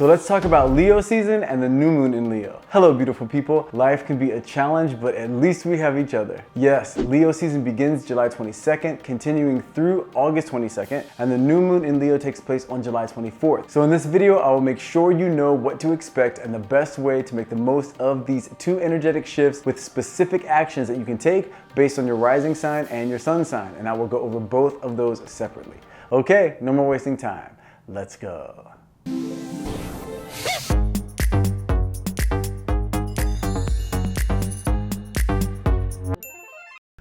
So let's talk about Leo season and the new moon in Leo. Hello, beautiful people. Life can be a challenge, but at least we have each other. Yes, Leo season begins July 22nd, continuing through August 22nd, and the new moon in Leo takes place on July 24th. So in this video, I will make sure you know what to expect and the best way to make the most of these two energetic shifts with specific actions that you can take based on your rising sign and your sun sign. And I will go over both of those separately. Okay, no more wasting time. Let's go.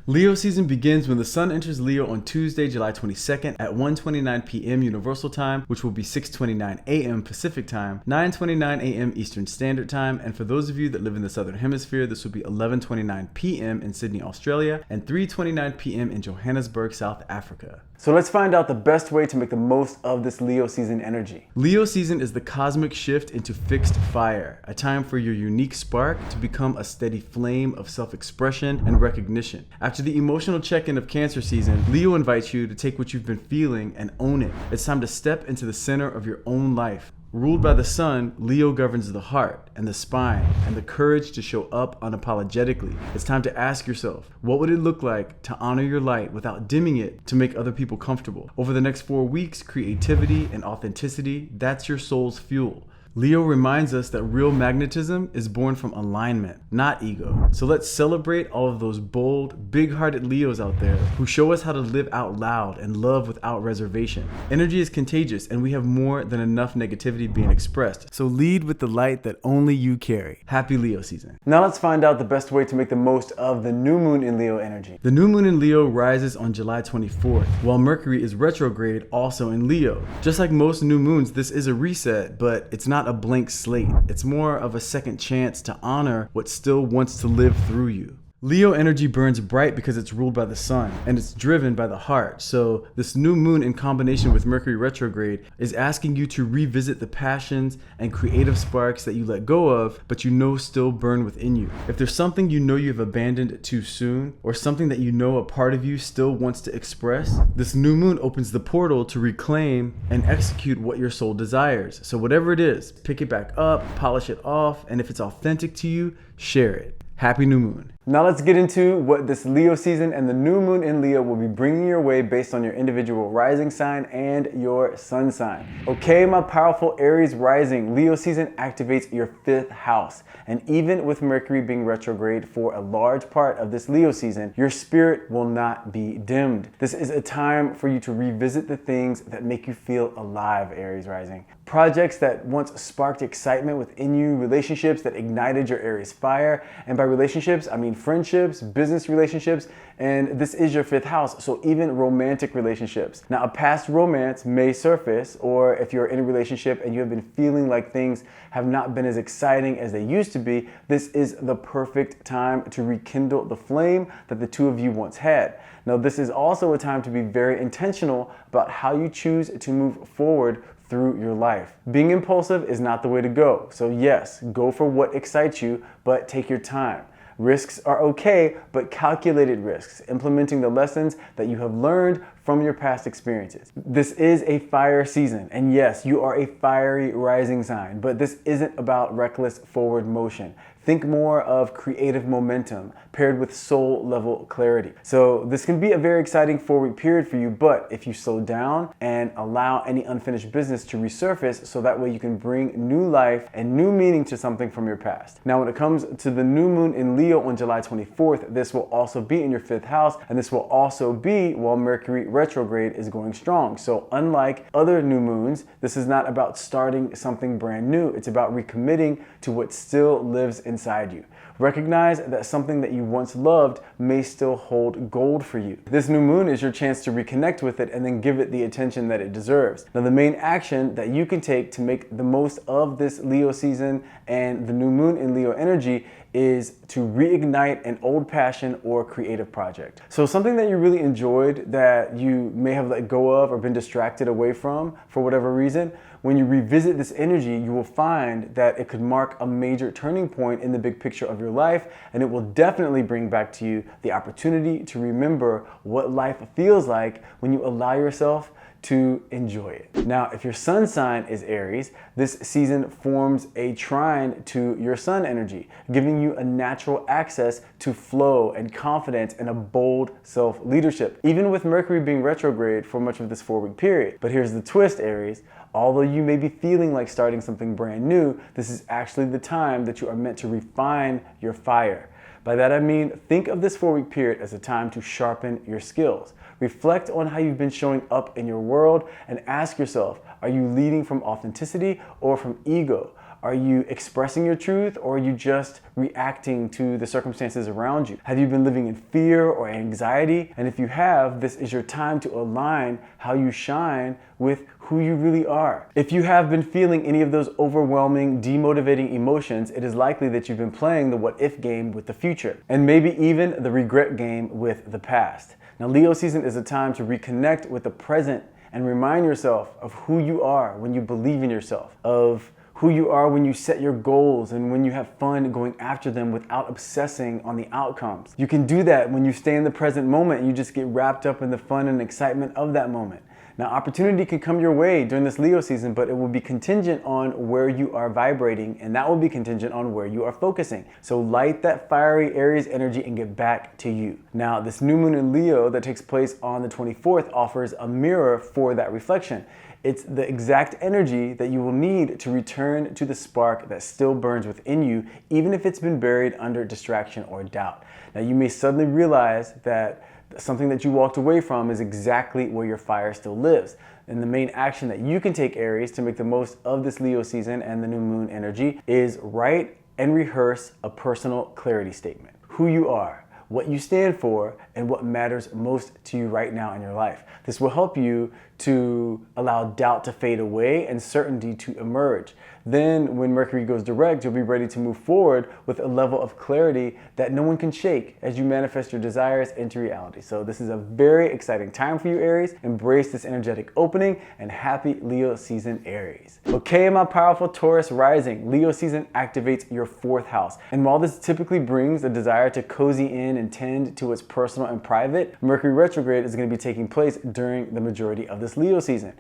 Leo season begins when the sun enters Leo on Tuesday, July 22nd at 1:29 p.m. Universal Time, which will be 6:29 a.m. Pacific Time, 9:29 a.m. Eastern Standard Time, and for those of you that live in the Southern Hemisphere, this will be 11:29 p.m. in Sydney, Australia, and 3:29 p.m. in Johannesburg, South Africa. So let's find out the best way to make the most of this Leo season energy. Leo season is the cosmic shift into fixed fire, a time for your unique spark to become a steady flame of self-expression and recognition. After the emotional check-in of Cancer season, Leo invites you to take what you've been feeling and own it. It's time to step into the center of your own life. Ruled by the sun, Leo governs the heart and the spine and the courage to show up unapologetically. It's time to ask yourself, what would it look like to honor your light without dimming it to make other people comfortable? Over the next 4 weeks, creativity and authenticity, that's your soul's fuel. Leo reminds us that real magnetism is born from alignment, not ego. So let's celebrate all of those bold, big-hearted Leos out there who show us how to live out loud and love without reservation. Energy is contagious, and we have more than enough negativity being expressed. So lead with the light that only you carry. Happy Leo season. Now let's find out the best way to make the most of the new moon in Leo energy. The new moon in Leo rises on July 24th, while Mercury is retrograde also in Leo. Just like most new moons, this is a reset, but it's not a blank slate. It's more of a second chance to honor what still wants to live through you. Leo energy burns bright because it's ruled by the sun and it's driven by the heart. So this new moon in combination with Mercury retrograde is asking you to revisit the passions and creative sparks that you let go of, but you know still burn within you. If there's something you know you've abandoned too soon, or something that you know a part of you still wants to express, this new moon opens the portal to reclaim and execute what your soul desires. So whatever it is, pick it back up, polish it off, and if it's authentic to you, share it. Happy new moon. Now let's get into what this Leo season and the new moon in Leo will be bringing your way based on your individual rising sign and your sun sign. Okay, my powerful Aries Rising, Leo season activates your 5th house. And even with Mercury being retrograde for a large part of this Leo season, your spirit will not be dimmed. This is a time for you to revisit the things that make you feel alive, Aries Rising. Projects that once sparked excitement within you, relationships that ignited your Aries fire, and by relationships, I mean friendships, business relationships, and this is your 5th house, so even romantic relationships. Now, a past romance may surface, or if you're in a relationship and you have been feeling like things have not been as exciting as they used to be, this is the perfect time to rekindle the flame that the two of you once had. Now, this is also a time to be very intentional about how you choose to move forward through your life. Being impulsive is not the way to go. So yes, go for what excites you, but take your time. Risks are okay, but calculated risks, implementing the lessons that you have learned from your past experiences. This is a fire season, and yes, you are a fiery rising sign, but this isn't about reckless forward motion. Think more of creative momentum paired with soul level clarity. So this can be a very exciting 4-week period for you, but if you slow down and allow any unfinished business to resurface, so that way you can bring new life and new meaning to something from your past. Now, when it comes to the new moon in Leo on July 24th, this will also be in your 5th house, and this will also be while Mercury retrograde is going strong. So unlike other new moons, this is not about starting something brand new. It's about recommitting to what still lives inside you. Recognize that something that you once loved may still hold gold for you. This new moon is your chance to reconnect with it and then give it the attention that it deserves. Now, the main action that you can take to make the most of this Leo season and the new moon in Leo energy is to reignite an old passion or creative project. So something that you really enjoyed that you may have let go of or been distracted away from for whatever reason, when you revisit this energy, you will find that it could mark a major turning point in the big picture of your life, and it will definitely bring back to you the opportunity to remember what life feels like when you allow yourself to enjoy it. Now, if your sun sign is Aries, this season forms a trine to your sun energy, giving you a natural access to flow and confidence and a bold self-leadership, even with Mercury being retrograde for much of this 4-week period. But here's the twist, Aries. Although you may be feeling like starting something brand new, this is actually the time that you are meant to refine your fire. By that I mean, think of this 4-week period as a time to sharpen your skills. Reflect on how you've been showing up in your world and ask yourself, are you leading from authenticity or from ego? Are you expressing your truth, or are you just reacting to the circumstances around you? Have you been living in fear or anxiety? And if you have, this is your time to align how you shine with who you really are. If you have been feeling any of those overwhelming, demotivating emotions, it is likely that you've been playing the what if game with the future, and maybe even the regret game with the past. Now, Leo season is a time to reconnect with the present and remind yourself of who you are when you believe in yourself, of who you are when you set your goals and when you have fun going after them without obsessing on the outcomes. You can do that when you stay in the present moment and you just get wrapped up in the fun and excitement of that moment. Now, opportunity can come your way during this Leo season, but it will be contingent on where you are vibrating, and that will be contingent on where you are focusing. So light that fiery Aries energy and get back to you. Now, this new moon in Leo that takes place on the 24th offers a mirror for that reflection. It's the exact energy that you will need to return to the spark that still burns within you, even if it's been buried under distraction or doubt. Now, you may suddenly realize that something that you walked away from is exactly where your fire still lives. And the main action that you can take, Aries, to make the most of this Leo season and the new moon energy is write and rehearse a personal clarity statement. Who you are, what you stand for, and what matters most to you right now in your life. This will help you to allow doubt to fade away and certainty to emerge. Then when Mercury goes direct, you'll be ready to move forward with a level of clarity that no one can shake as you manifest your desires into reality. So this is a very exciting time for you, Aries. Embrace this energetic opening, and happy Leo season, Aries. Okay, my powerful Taurus Rising, Leo season activates your 4th house. And while this typically brings a desire to cozy in and tend to what's personal and private, Mercury retrograde is going to be taking place during the majority of this Leo season.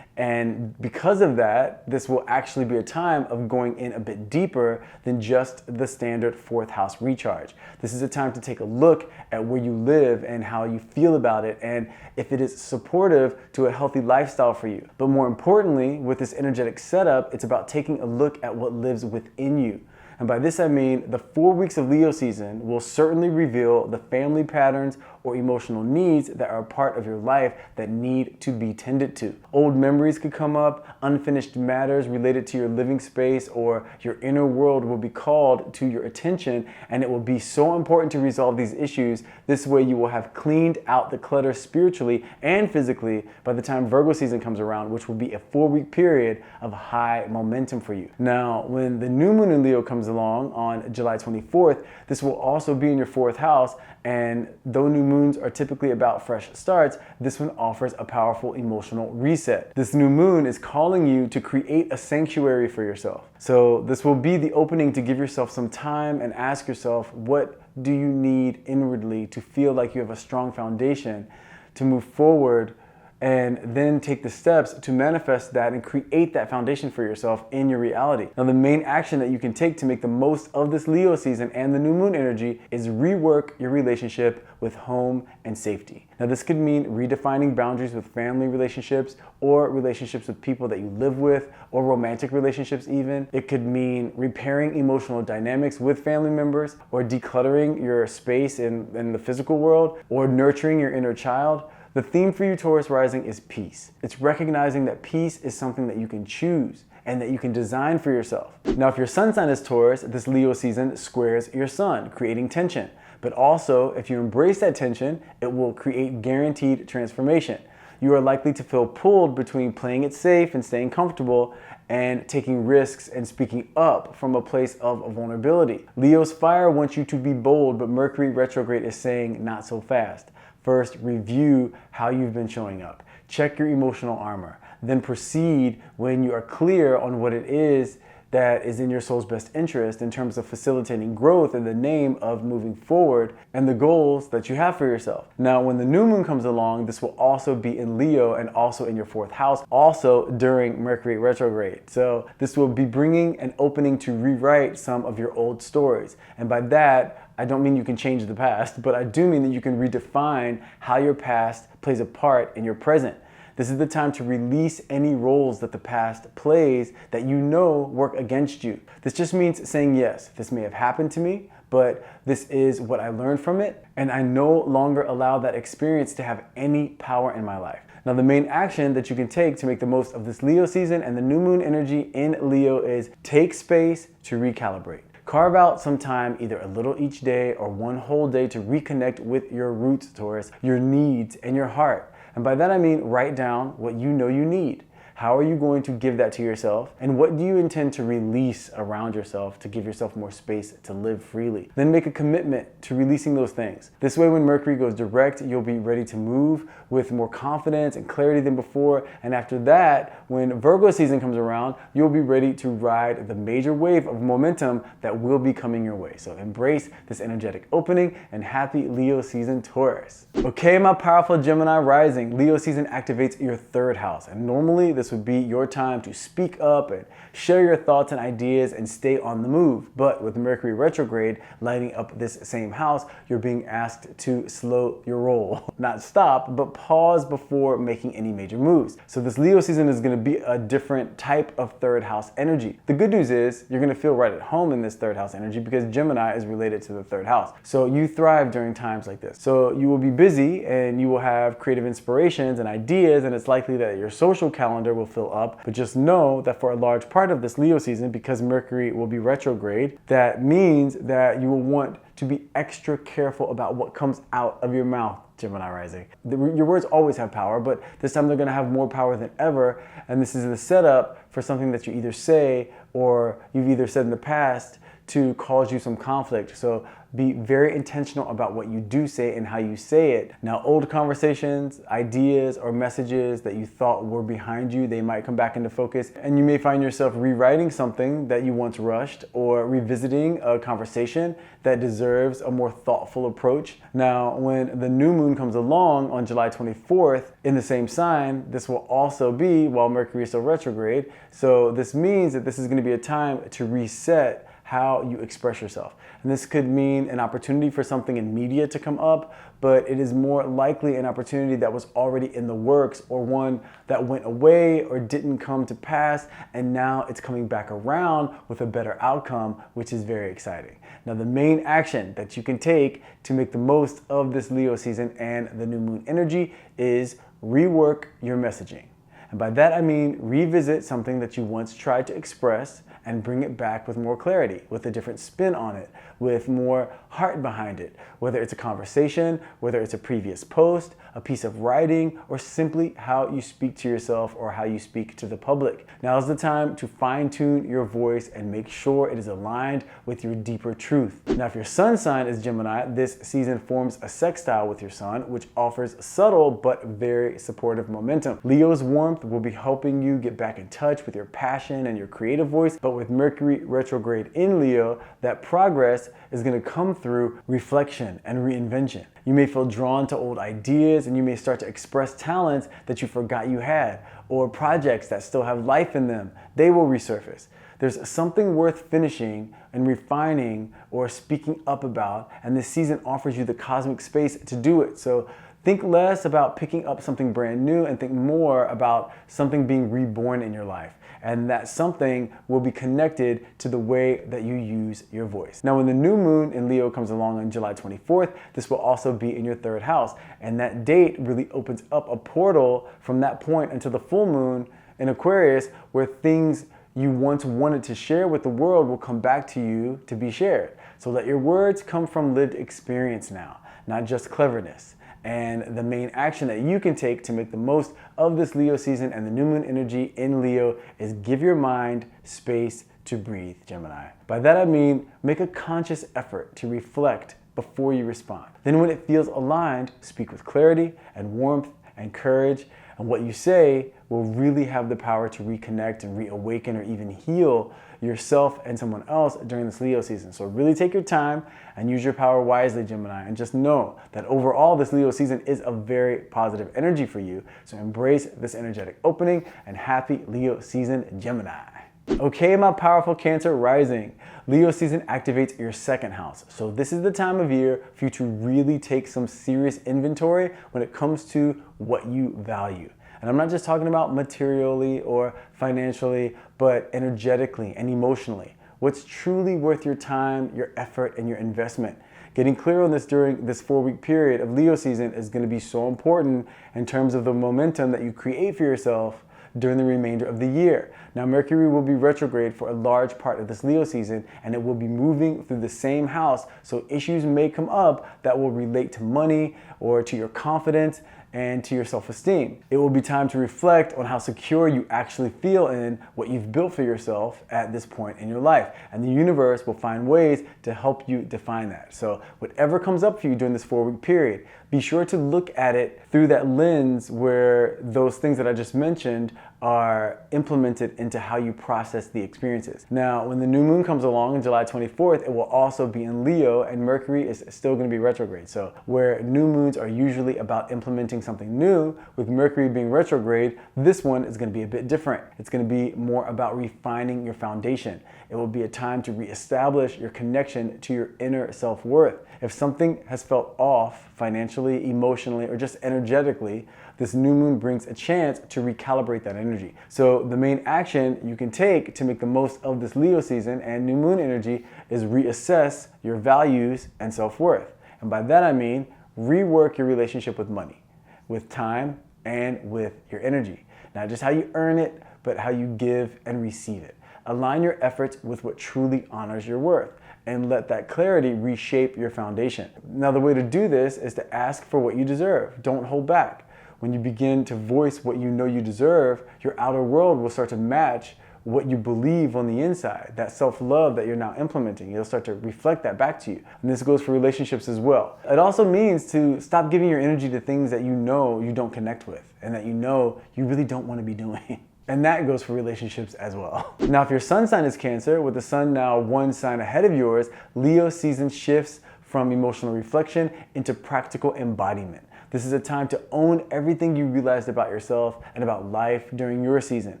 And because of that, this will actually be a time of going in a bit deeper than just the standard 4th house recharge. This is a time to take a look at where you live and how you feel about it, and if it is supportive to a healthy lifestyle for you. But more importantly, with this energetic setup, it's about taking a look at what lives within you. And by this I mean the 4 weeks of Leo season will certainly reveal the family patterns or emotional needs that are a part of your life that need to be tended to. Old memories could come up, unfinished matters related to your living space or your inner world will be called to your attention, and it will be so important to resolve these issues. This way you will have cleaned out the clutter spiritually and physically by the time Virgo season comes around, which will be a 4-week period of high momentum for you. Now, when the new moon in Leo comes along on July 24th, this will also be in your 4th house, and though new moons are typically about fresh starts, this one offers a powerful emotional reset. This new moon is calling you to create a sanctuary for yourself. So this will be the opening to give yourself some time and ask yourself, what do you need inwardly to feel like you have a strong foundation to move forward, and then take the steps to manifest that and create that foundation for yourself in your reality. Now, the main action that you can take to make the most of this Leo season and the new moon energy is rework your relationship with home and safety. Now, this could mean redefining boundaries with family relationships or relationships with people that you live with, or romantic relationships even. It could mean repairing emotional dynamics with family members, or decluttering your space in the physical world, or nurturing your inner child. The theme for you, Taurus Rising, is peace. It's recognizing that peace is something that you can choose and that you can design for yourself. Now, if your sun sign is Taurus, this Leo season squares your sun, creating tension. But also, if you embrace that tension, it will create guaranteed transformation. You are likely to feel pulled between playing it safe and staying comfortable and taking risks and speaking up from a place of vulnerability. Leo's fire wants you to be bold, but Mercury retrograde is saying not so fast. First, review how you've been showing up. Check your emotional armor. Then proceed when you are clear on what it is that is in your soul's best interest in terms of facilitating growth in the name of moving forward and the goals that you have for yourself. Now, when the new moon comes along, this will also be in Leo and also in your 4th house, also during Mercury retrograde. So this will be bringing an opening to rewrite some of your old stories. And by that, I don't mean you can change the past, but I do mean that you can redefine how your past plays a part in your present. This is the time to release any roles that the past plays that you know work against you. This just means saying, yes, this may have happened to me, but this is what I learned from it, and I no longer allow that experience to have any power in my life. Now, the main action that you can take to make the most of this Leo season and the new moon energy in Leo is take space to recalibrate. Carve out some time, either a little each day or one whole day, to reconnect with your roots, Taurus, your needs, and your heart. And by that I mean write down what you know you need. How are you going to give that to yourself? And what do you intend to release around yourself to give yourself more space to live freely? Then make a commitment to releasing those things. This way, when Mercury goes direct, you'll be ready to move with more confidence and clarity than before. And after that, when Virgo season comes around, you'll be ready to ride the major wave of momentum that will be coming your way. So embrace this energetic opening and happy Leo season, Taurus. Okay, my powerful Gemini rising, Leo season activates your 3rd house. And normally this would be your time to speak up and share your thoughts and ideas and stay on the move. But with Mercury retrograde lighting up this same house, you're being asked to slow your roll. Not stop, but pause before making any major moves. So this Leo season is going to be a different type of 3rd house energy. The good news is you're going to feel right at home in this 3rd house energy because Gemini is related to the 3rd house. So you thrive during times like this. So you will be busy and you will have creative inspirations and ideas, and it's likely that your social calendar will fill up. But just know that for a large part of this Leo season, because Mercury will be retrograde, that means that you will want to be extra careful about what comes out of your mouth, Gemini rising. Your words always have power, but this time they're going to have more power than ever. And this is the setup for something that you either say or you've either said in the past to cause you some conflict. So be very intentional about what you do say and how you say it. Now, old conversations, ideas, or messages that you thought were behind you, they might come back into focus, and you may find yourself rewriting something that you once rushed or revisiting a conversation that deserves a more thoughtful approach. Now, when the new moon comes along on July 24th in the same sign, this will also be while Mercury is still retrograde. So this means that this is going to be a time to reset how you express yourself. And this could mean an opportunity for something in media to come up, but it is more likely an opportunity that was already in the works, or one that went away or didn't come to pass, and now it's coming back around with a better outcome, which is very exciting. Now, the main action that you can take to make the most of this Leo season and the new moon energy is rework your messaging. And by that I mean revisit something that you once tried to express and bring it back with more clarity, with a different spin on it, with more heart behind it, whether it's a conversation, whether it's a previous post, a piece of writing, or simply how you speak to yourself or how you speak to the public. Now is the time to fine-tune your voice and make sure it is aligned with your deeper truth. Now, if your sun sign is Gemini, this season forms a sextile with your sun, which offers subtle but very supportive momentum. Leo's warmth will be helping you get back in touch with your passion and your creative voice, but with Mercury retrograde in Leo, that progress is going to come through reflection and reinvention. You may feel drawn to old ideas, and you may start to express talents that you forgot you had, or projects that still have life in them. They will resurface. There's something worth finishing and refining or speaking up about, and this season offers you the cosmic space to do it. So think less about picking up something brand new and think more about something being reborn in your life. And that something will be connected to the way that you use your voice. Now, when the new moon in Leo comes along on July 24th, this will also be in your 3rd house. And that date really opens up a portal from that point until the full moon in Aquarius, where things you once wanted to share with the world will come back to you to be shared. So let your words come from lived experience now, not just cleverness. And the main action that you can take to make the most of this Leo season and the new moon energy in Leo is give your mind space to breathe, Gemini. By that I mean make a conscious effort to reflect before you respond. Then when it feels aligned, speak with clarity and warmth and courage, and what you say will really have the power to reconnect and reawaken or even heal yourself and someone else during this Leo season. So really take your time and use your power wisely, Gemini, and just know that overall this Leo season is a very positive energy for you. So embrace this energetic opening and happy Leo season, Gemini. Okay, my powerful Cancer rising. Leo season activates your second house. So this is the time of year for you to really take some serious inventory when it comes to what you value. And I'm not just talking about materially or financially, but energetically and emotionally. What's truly worth your time, your effort, and your investment? Getting clear on this during this 4-week period of Leo season is going to be so important in terms of the momentum that you create for yourself during the remainder of the year. Now, Mercury will be retrograde for a large part of this Leo season, and it will be moving through the same house, so issues may come up that will relate to money or to your confidence and to your self-esteem. It will be time to reflect on how secure you actually feel in what you've built for yourself at this point in your life. And the universe will find ways to help you define that. So whatever comes up for you during this 4-week period, be sure to look at it through that lens where those things that I just mentioned are implemented into how you process the experiences. Now, when the new moon comes along on July 24th, it will also be in Leo, and Mercury is still going to be retrograde. So where new moons are usually about implementing something new, with Mercury being retrograde, this one is going to be a bit different. It's going to be more about refining your foundation. It will be a time to reestablish your connection to your inner self-worth. If something has felt off financially, emotionally, or just energetically, this new moon brings a chance to recalibrate that energy. So the main action you can take to make the most of this Leo season and new moon energy is reassess your values and self-worth. And by that I mean rework your relationship with money, with time, and with your energy. Not just how you earn it, but how you give and receive it. Align your efforts with what truly honors your worth, and let that clarity reshape your foundation. Now, the way to do this is to ask for what you deserve. Don't hold back. When you begin to voice what you know you deserve, your outer world will start to match what you believe on the inside, that self-love that you're now implementing. You'll start to reflect that back to you. And this goes for relationships as well. It also means to stop giving your energy to things that you know you don't connect with and that you know you really don't want to be doing. And that goes for relationships as well. Now, if your sun sign is Cancer, with the sun now one sign ahead of yours, Leo season shifts from emotional reflection into practical embodiment. This is a time to own everything you realized about yourself and about life during your season.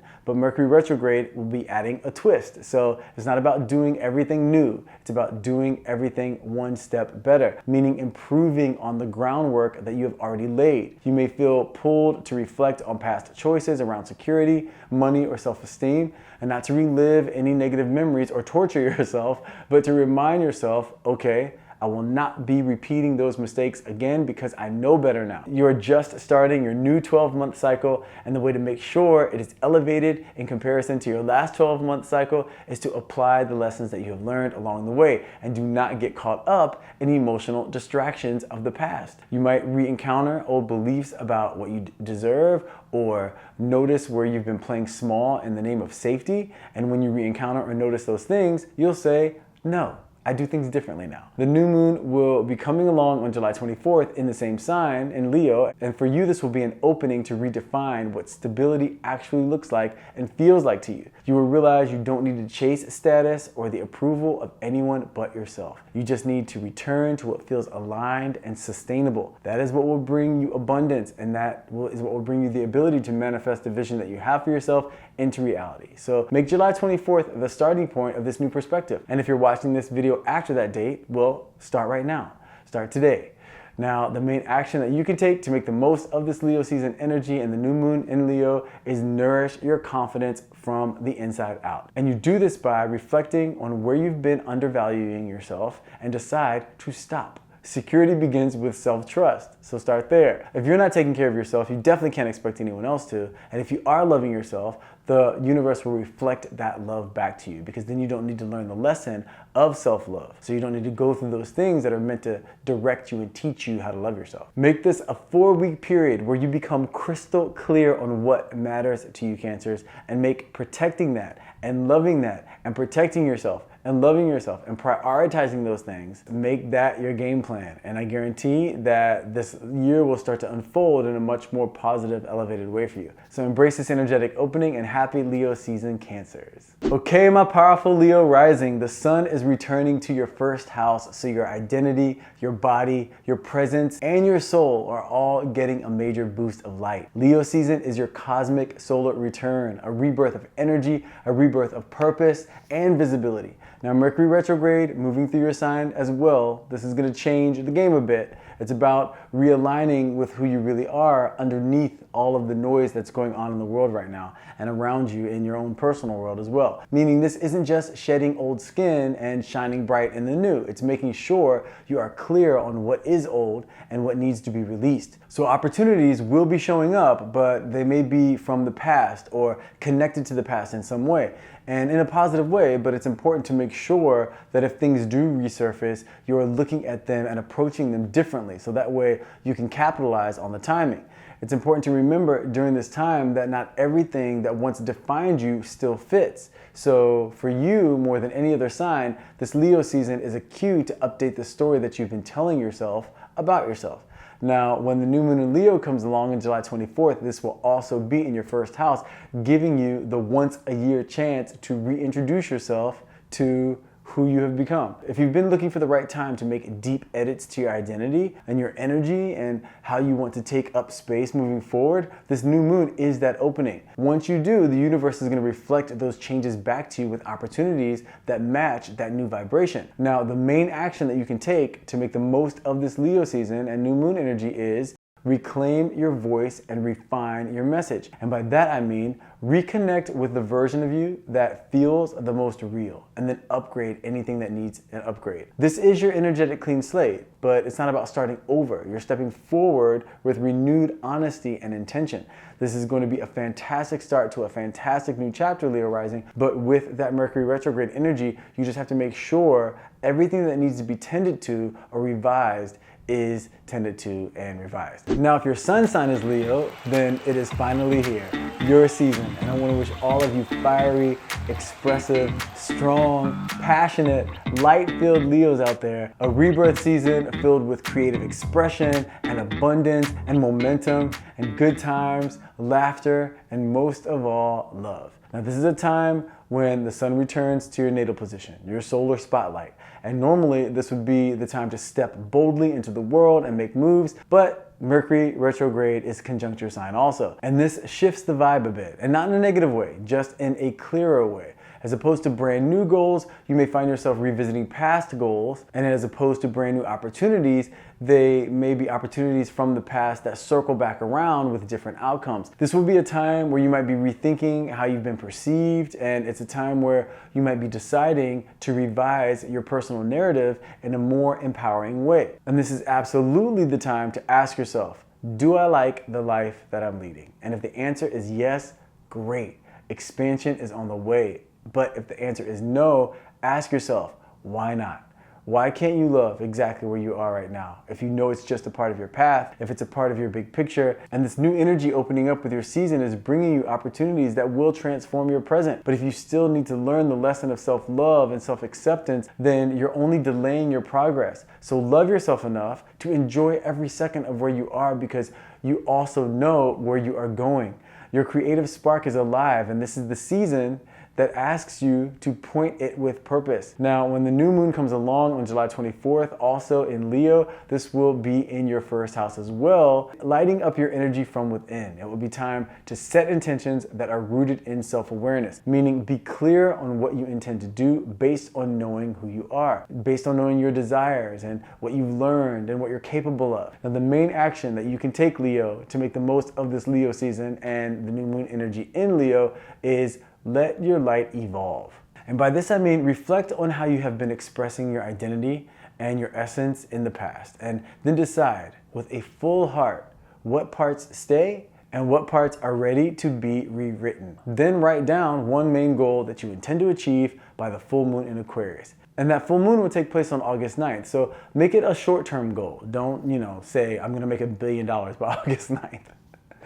But Mercury retrograde will be adding a twist. So it's not about doing everything new. It's about doing everything one step better, meaning improving on the groundwork that you have already laid. You may feel pulled to reflect on past choices around security, money, or self-esteem, and not to relive any negative memories or torture yourself, but to remind yourself, okay, I will not be repeating those mistakes again because I know better now. You're just starting your new 12-month cycle, and the way to make sure it is elevated in comparison to your last 12-month cycle is to apply the lessons that you have learned along the way and do not get caught up in emotional distractions of the past. You might re-encounter old beliefs about what you deserve or notice where you've been playing small in the name of safety, and when you re-encounter or notice those things, you'll say, no, I do things differently now. The new moon will be coming along on July 24th in the same sign, in Leo, and for you this will be an opening to redefine what stability actually looks like and feels like to you. You will realize you don't need to chase status or the approval of anyone but yourself. You just need to return to what feels aligned and sustainable. That is what will bring you abundance, and is what will bring you the ability to manifest the vision that you have for yourself into reality. So make July 24th the starting point of this new perspective. And if you're watching this video after that date, well, start right now. Start today. Now, the main action that you can take to make the most of this Leo season energy and the new moon in Leo is nourish your confidence from the inside out. And you do this by reflecting on where you've been undervaluing yourself and decide to stop. Security begins with self-trust, so start there. If you're not taking care of yourself, you definitely can't expect anyone else to. And if you are loving yourself, the universe will reflect that love back to you, because then you don't need to learn the lesson of self-love. So you don't need to go through those things that are meant to direct you and teach you how to love yourself. Make this a 4-week period where you become crystal clear on what matters to you, Cancers, and make protecting that and loving that and protecting yourself and loving yourself and prioritizing those things, make that your game plan. And I guarantee that this year will start to unfold in a much more positive, elevated way for you. So embrace this energetic opening and happy Leo season, Cancers. Okay, my powerful Leo rising, the sun is returning to your first house, so your identity, your body, your presence, and your soul are all getting a major boost of light. Leo season is your cosmic solar return, a rebirth of energy, a rebirth of purpose and visibility. Now, Mercury retrograde moving through your sign as well. This is going to change the game a bit. It's about realigning with who you really are underneath all of the noise that's going on in the world right now and around you in your own personal world as well. Meaning this isn't just shedding old skin and shining bright in the new. It's making sure you are clear on what is old and what needs to be released. So opportunities will be showing up, but they may be from the past or connected to the past in some way. And in a positive way, but it's important to make sure that if things do resurface, you're looking at them and approaching them differently, so that way you can capitalize on the timing. It's important to remember during this time that not everything that once defined you still fits. So for you, more than any other sign, this Leo season is a cue to update the story that you've been telling yourself about yourself. Now, when the new moon in Leo comes along on July 24th, this will also be in your first house, giving you the once a year chance to reintroduce yourself to who you have become. If you've been looking for the right time to make deep edits to your identity and your energy and how you want to take up space moving forward, this new moon is that opening. Once you do, the universe is going to reflect those changes back to you with opportunities that match that new vibration. Now, the main action that you can take to make the most of this Leo season and new moon energy is reclaim your voice and refine your message. And by that I mean reconnect with the version of you that feels the most real, and then upgrade anything that needs an upgrade. This is your energetic clean slate, but it's not about starting over. You're stepping forward with renewed honesty and intention. This is going to be a fantastic start to a fantastic new chapter, Leo rising, but with that Mercury retrograde energy, you just have to make sure everything that needs to be tended to or revised is tended to and revised. Now, if your sun sign is Leo, then it is finally here, your season. And I want to wish all of you fiery, expressive, strong, passionate, light-filled Leos out there a rebirth season filled with creative expression and abundance and momentum and good times, laughter, and most of all, love. Now, this is a time when the sun returns to your natal position, your solar spotlight. And normally this would be the time to step boldly into the world and make moves, but Mercury retrograde is conjunct your sign also. And this shifts the vibe a bit, and not in a negative way, just in a clearer way. As opposed to brand new goals, you may find yourself revisiting past goals, and as opposed to brand new opportunities, they may be opportunities from the past that circle back around with different outcomes. This will be a time where you might be rethinking how you've been perceived, and it's a time where you might be deciding to revise your personal narrative in a more empowering way. And this is absolutely the time to ask yourself, do I like the life that I'm leading? And if the answer is yes, great. Expansion is on the way. But if the answer is no, ask yourself, why not? Why can't you love exactly where you are right now? If you know it's just a part of your path, if it's a part of your big picture, and this new energy opening up with your season is bringing you opportunities that will transform your present. But if you still need to learn the lesson of self-love and self-acceptance, then you're only delaying your progress. So love yourself enough to enjoy every second of where you are, because you also know where you are going. Your creative spark is alive, and this is the season that asks you to point it with purpose. Now, when the new moon comes along on July 24th, also in Leo, this will be in your first house as well, lighting up your energy from within. It will be time to set intentions that are rooted in self-awareness, meaning be clear on what you intend to do based on knowing who you are, based on knowing your desires and what you've learned and what you're capable of. Now, the main action that you can take, Leo, to make the most of this Leo season and the new moon energy in Leo is let your light evolve. And by this I mean reflect on how you have been expressing your identity and your essence in the past, and then decide with a full heart what parts stay and what parts are ready to be rewritten. Then write down one main goal that you intend to achieve by the full moon in Aquarius. And that full moon will take place on August 9th. So make it a short-term goal. Don't, say, I'm gonna make $1 billion by August 9th.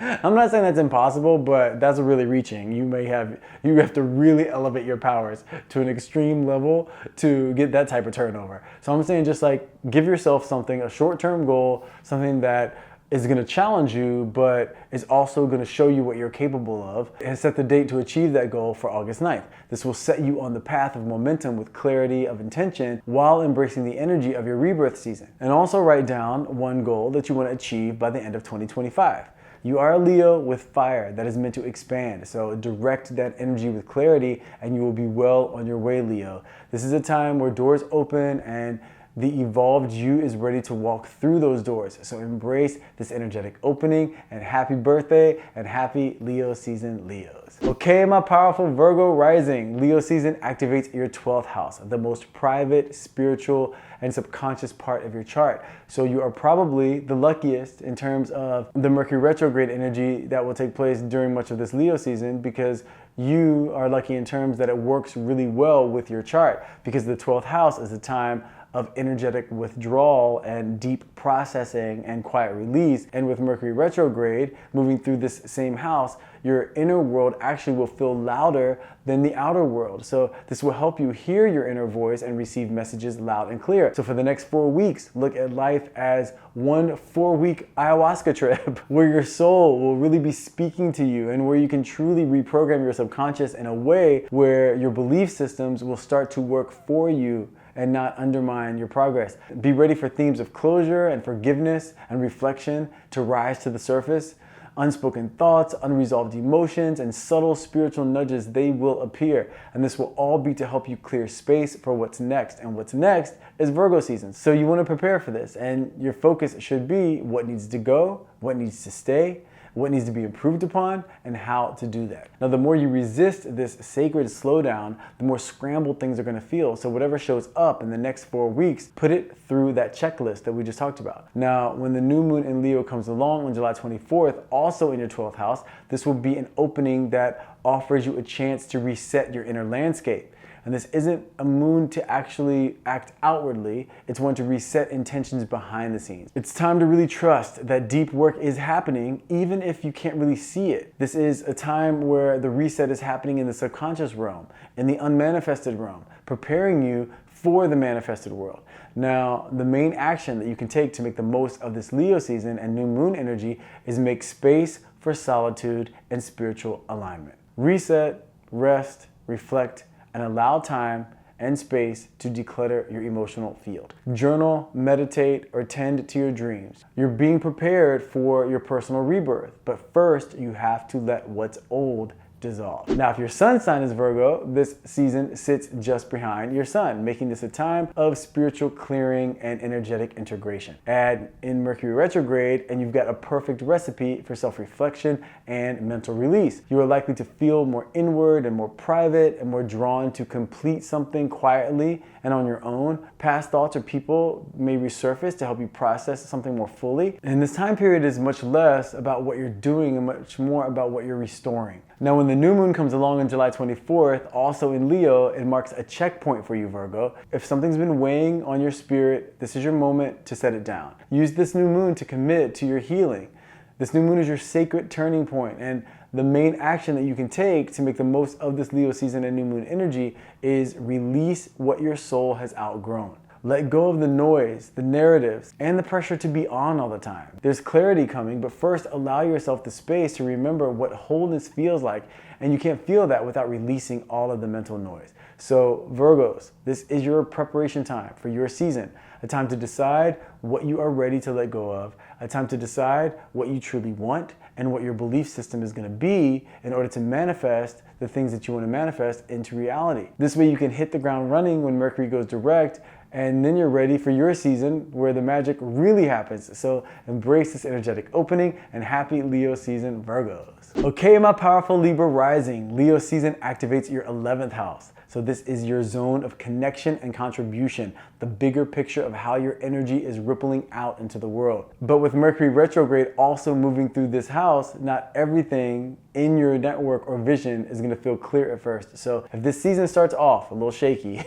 I'm not saying that's impossible, but that's really reaching. You have to really elevate your powers to an extreme level to get that type of turnover. So I'm saying just like give yourself something, a short-term goal, something that is going to challenge you, but is also going to show you what you're capable of, and set the date to achieve that goal for August 9th. This will set you on the path of momentum with clarity of intention while embracing the energy of your rebirth season. And also write down one goal that you want to achieve by the end of 2025. You are a Leo with fire that is meant to expand, so direct that energy with clarity and you will be well on your way, Leo. This is a time where doors open and the evolved you is ready to walk through those doors. So embrace this energetic opening, and happy birthday and happy Leo season, Leos. Okay, my powerful Virgo Rising. Leo season activates your 12th house, the most private, spiritual, and subconscious part of your chart. So you are probably the luckiest in terms of the Mercury retrograde energy that will take place during much of this Leo season, because you are lucky in terms that it works really well with your chart, because the 12th house is a time of energetic withdrawal and deep processing and quiet release. And with Mercury retrograde moving through this same house, your inner world actually will feel louder than the outer world. So this will help you hear your inner voice and receive messages loud and clear. So for the next 4 weeks, look at life as one 4-week ayahuasca trip where your soul will really be speaking to you, and where you can truly reprogram your subconscious in a way where your belief systems will start to work for you and not undermine your progress. Be ready for themes of closure and forgiveness and reflection to rise to the surface. Unspoken thoughts, unresolved emotions, and subtle spiritual nudges, they will appear. And this will all be to help you clear space for what's next. And what's next is Virgo season. So you want to prepare for this, and your focus should be what needs to go, what needs to stay, what needs to be improved upon, and how to do that. Now, the more you resist this sacred slowdown, the more scrambled things are going to feel. So whatever shows up in the next 4 weeks, put it through that checklist that we just talked about. Now, when the new moon in Leo comes along on July 24th, also in your 12th house, this will be an opening that offers you a chance to reset your inner landscape. And this isn't a moon to actually act outwardly, it's one to reset intentions behind the scenes. It's time to really trust that deep work is happening, even if you can't really see it. This is a time where the reset is happening in the subconscious realm, in the unmanifested realm, preparing you for the manifested world. Now, the main action that you can take to make the most of this Leo season and new moon energy is make space for solitude and spiritual alignment. Reset, rest, reflect, and allow time and space to declutter your emotional field. Journal, meditate, or tend to your dreams. You're being prepared for your personal rebirth, but first you have to let what's old dissolve. Now, if your sun sign is Virgo, this season sits just behind your sun, making this a time of spiritual clearing and energetic integration. Add in Mercury retrograde, and you've got a perfect recipe for self-reflection and mental release. You are likely to feel more inward and more private and more drawn to complete something quietly and on your own. Past thoughts or people may resurface to help you process something more fully. And this time period is much less about what you're doing and much more about what you're restoring. Now, when the new moon comes along on July 24th, also in Leo, it marks a checkpoint for you, Virgo. If something's been weighing on your spirit, this is your moment to set it down. Use this new moon to commit to your healing. This new moon is your sacred turning point, and the main action that you can take to make the most of this Leo season and new moon energy is release what your soul has outgrown. Let go of the noise, the narratives, and the pressure to be on all the time. There's clarity coming, but first allow yourself the space to remember what wholeness feels like, and you can't feel that without releasing all of the mental noise. So Virgos, this is your preparation time for your season, a time to decide what you are ready to let go of, a time to decide what you truly want and what your belief system is going to be in order to manifest the things that you want to manifest into reality. This way you can hit the ground running when Mercury goes direct, and then you're ready for your season where the magic really happens. So embrace this energetic opening, and happy Leo season, Virgos. Okay, my powerful Libra Rising. Leo season activates your 11th house. So this is your zone of connection and contribution, the bigger picture of how your energy is rippling out into the world. But with Mercury retrograde also moving through this house, not everything in your network or vision is going to feel clear at first. So if this season starts off a little shaky,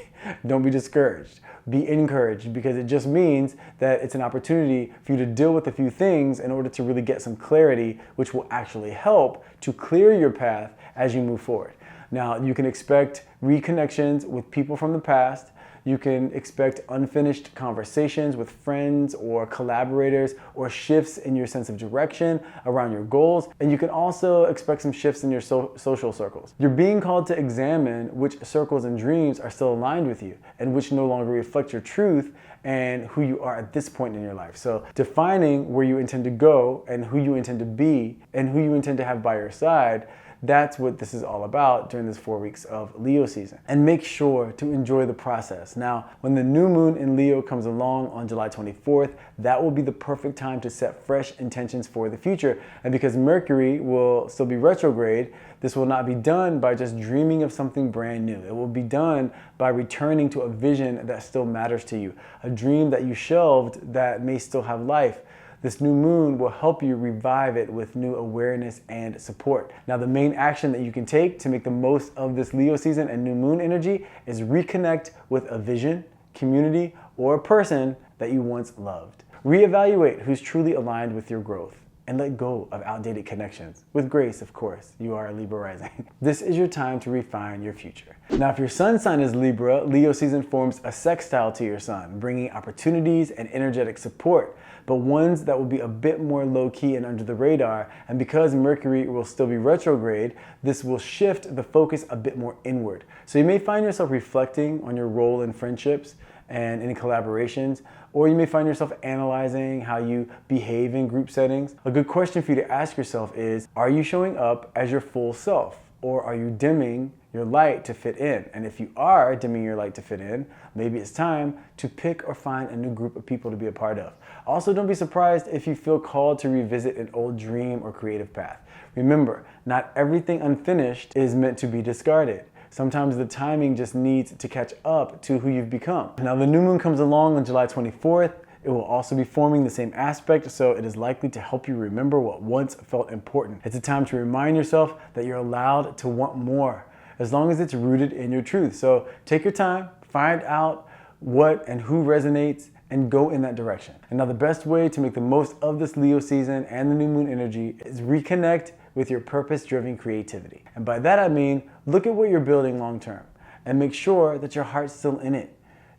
don't be discouraged. Be encouraged, because it just means that it's an opportunity for you to deal with a few things in order to really get some clarity, which will actually help to clear your path as you move forward. Now, you can expect reconnections with people from the past. You can expect unfinished conversations with friends or collaborators, or shifts in your sense of direction around your goals. And you can also expect some shifts in your social circles. You're being called to examine which circles and dreams are still aligned with you and which no longer reflect your truth and who you are at this point in your life. So defining where you intend to go and who you intend to be and who you intend to have by your side, that's what this is all about during this 4 weeks of Leo season. And make sure to enjoy the process. Now, when the new moon in Leo comes along on July 24th, that will be the perfect time to set fresh intentions for the future. And because Mercury will still be retrograde, this will not be done by just dreaming of something brand new. It will be done by returning to a vision that still matters to you, a dream that you shelved that may still have life. This new moon will help you revive it with new awareness and support. Now, the main action that you can take to make the most of this Leo season and new moon energy is reconnect with a vision, community, or a person that you once loved. Reevaluate who's truly aligned with your growth and let go of outdated connections. With grace, of course. You are a Libra Rising. This is your time to refine your future. Now, if your sun sign is Libra, Leo season forms a sextile to your sun, bringing opportunities and energetic support, but ones that will be a bit more low-key and under the radar. And because Mercury will still be retrograde, this will shift the focus a bit more inward. So you may find yourself reflecting on your role in friendships and in collaborations, or you may find yourself analyzing how you behave in group settings. A good question for you to ask yourself is, are you showing up as your full self, or are you dimming your light to fit in? And if you are dimming your light to fit in, maybe it's time to pick or find a new group of people to be a part of. Also, don't be surprised if you feel called to revisit an old dream or creative path. Remember, not everything unfinished is meant to be discarded. Sometimes the timing just needs to catch up to who you've become. Now, the new moon comes along on July 24th. It will also be forming the same aspect, so it is likely to help you remember what once felt important. It's a time to remind yourself that you're allowed to want more, as long as it's rooted in your truth. So take your time, find out what and who resonates, and go in that direction. And now, the best way to make the most of this Leo season and the new moon energy is reconnect with your purpose-driven creativity. And by that I mean, look at what you're building long-term and make sure that your heart's still in it.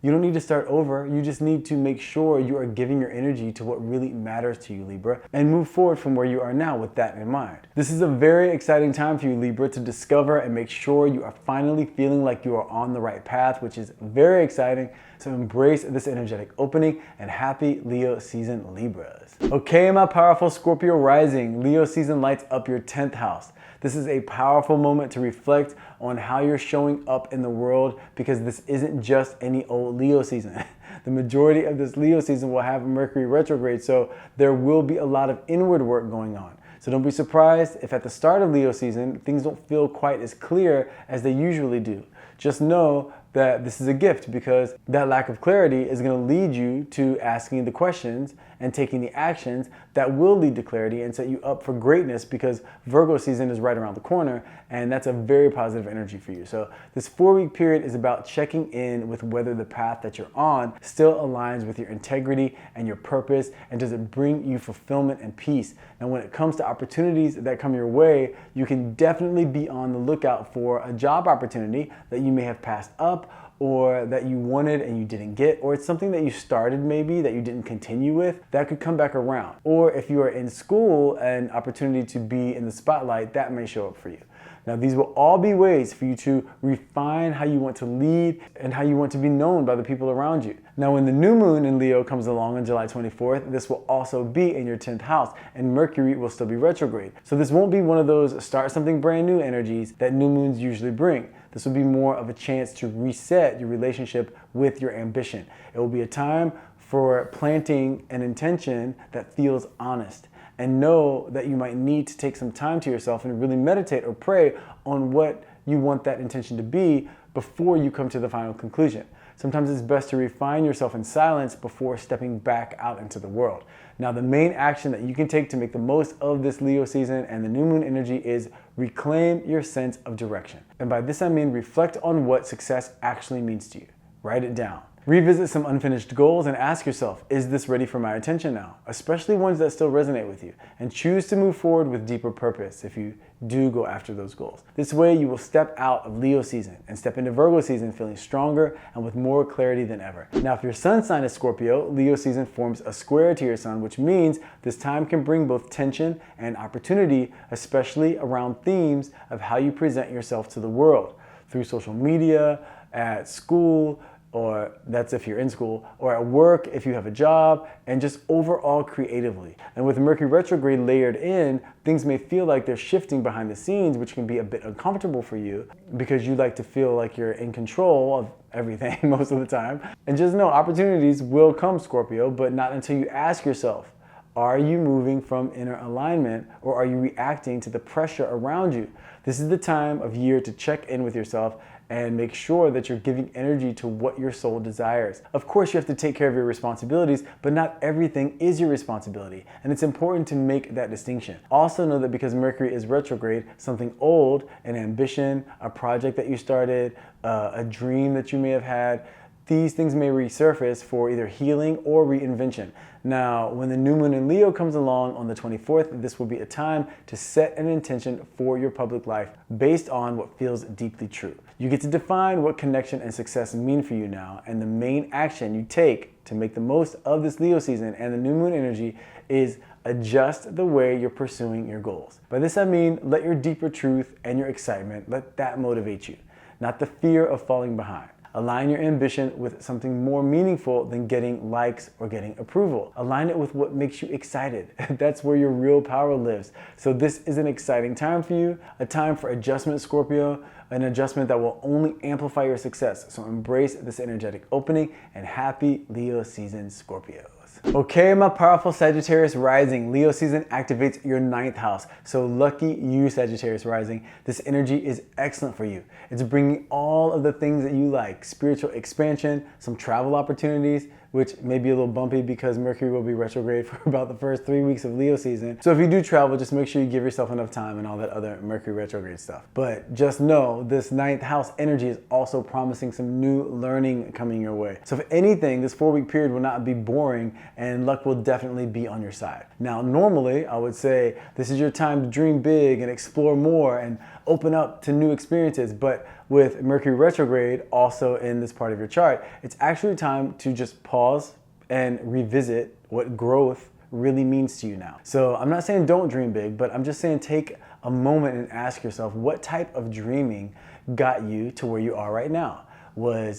You don't need to start over. You just need to make sure you are giving your energy to what really matters to you, Libra, and move forward from where you are now with that in mind. This is a very exciting time for you, Libra, to discover and make sure you are finally feeling like you are on the right path, which is very exciting. So embrace this energetic opening, and happy Leo season, Libras. Okay, my powerful Scorpio Rising, Leo season lights up your 10th house. This is a powerful moment to reflect on how you're showing up in the world, because this isn't just any old Leo season. The majority of this Leo season will have Mercury retrograde, so there will be a lot of inward work going on. So don't be surprised if at the start of Leo season, things don't feel quite as clear as they usually do. Just know that this is a gift, because that lack of clarity is going to lead you to asking the questions and taking the actions that will lead to clarity and set you up for greatness, because Virgo season is right around the corner, and that's a very positive energy for you. So this 4-week period is about checking in with whether the path that you're on still aligns with your integrity and your purpose, and does it bring you fulfillment and peace. And when it comes to opportunities that come your way, you can definitely be on the lookout for a job opportunity that you may have passed up, or that you wanted and you didn't get, or it's something that you started maybe that you didn't continue with, that could come back around. Or if you are in school, an opportunity to be in the spotlight, that may show up for you. Now, these will all be ways for you to refine how you want to lead and how you want to be known by the people around you. Now, when the new moon in Leo comes along on July 24th, this will also be in your 10th house, and Mercury will still be retrograde. So this won't be one of those start something brand new energies that new moons usually bring. This will be more of a chance to reset your relationship with your ambition. It will be a time for planting an intention that feels honest. And know that you might need to take some time to yourself and really meditate or pray on what you want that intention to be before you come to the final conclusion. Sometimes it's best to refine yourself in silence before stepping back out into the world. Now, the main action that you can take to make the most of this Leo season and the new moon energy is reclaim your sense of direction. And by this I mean reflect on what success actually means to you. Write it down. Revisit some unfinished goals and ask yourself, is this ready for my attention now? Especially ones that still resonate with you. And choose to move forward with deeper purpose if you do go after those goals. This way you will step out of Leo season and step into Virgo season feeling stronger and with more clarity than ever. Now, if your sun sign is Scorpio, Leo season forms a square to your sun, which means this time can bring both tension and opportunity, especially around themes of how you present yourself to the world through social media, at school, or that's if you're in school, or at work if you have a job, and just overall creatively. And with Mercury retrograde layered in, things may feel like they're shifting behind the scenes, which can be a bit uncomfortable for you because you like to feel like you're in control of everything most of the time. And just know opportunities will come, Scorpio, but not until you ask yourself, are you moving from inner alignment or are you reacting to the pressure around you? This is the time of year to check in with yourself and make sure that you're giving energy to what your soul desires. Of course, you have to take care of your responsibilities, but not everything is your responsibility. And it's important to make that distinction. Also know that because Mercury is retrograde, something old, an ambition, a project that you started, a dream that you may have had, these things may resurface for either healing or reinvention. Now, when the new moon in Leo comes along on the 24th, this will be a time to set an intention for your public life based on what feels deeply true. You get to define what connection and success mean for you now, and the main action you take to make the most of this Leo season and the new moon energy is adjust the way you're pursuing your goals. By this I mean, let your deeper truth and your excitement, let that motivate you, not the fear of falling behind. Align your ambition with something more meaningful than getting likes or getting approval. Align it with what makes you excited. That's where your real power lives. So this is an exciting time for you, a time for adjustment, Scorpio, an adjustment that will only amplify your success. So embrace this energetic opening and happy Leo season, Scorpios. Okay, my powerful Sagittarius Rising, Leo season activates your 9th house. So lucky you, Sagittarius Rising. This energy is excellent for you. It's bringing all of the things that you like, spiritual expansion, some travel opportunities, which may be a little bumpy because Mercury will be retrograde for about the first 3 weeks of Leo season. So if you do travel, just make sure you give yourself enough time and all that other Mercury retrograde stuff. But just know this 9th house energy is also promising some new learning coming your way. So if anything, this 4-week period will not be boring and luck will definitely be on your side. Now, normally I would say this is your time to dream big and explore more and open up to new experiences. But with Mercury retrograde also in this part of your chart, it's actually time to just pause and revisit what growth really means to you now. So I'm not saying don't dream big, but I'm just saying take a moment and ask yourself what type of dreaming got you to where you are right now. Were